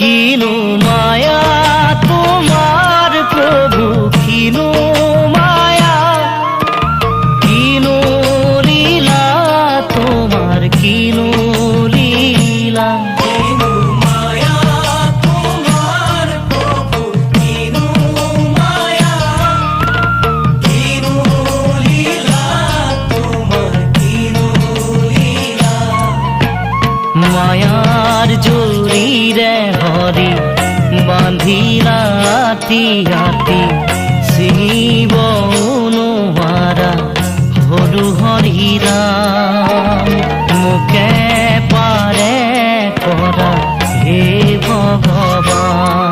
কিনো মায়া তোমার প্রভু, কিনো মায়া, কিনো লীলা তোমার, কিনো লীলা। মায়ার জরিরে হরি বাঁধিলা তিয়াতি, শিব অনুহারা হরু হরিরা, মুখে পারে করা হে ভগবান।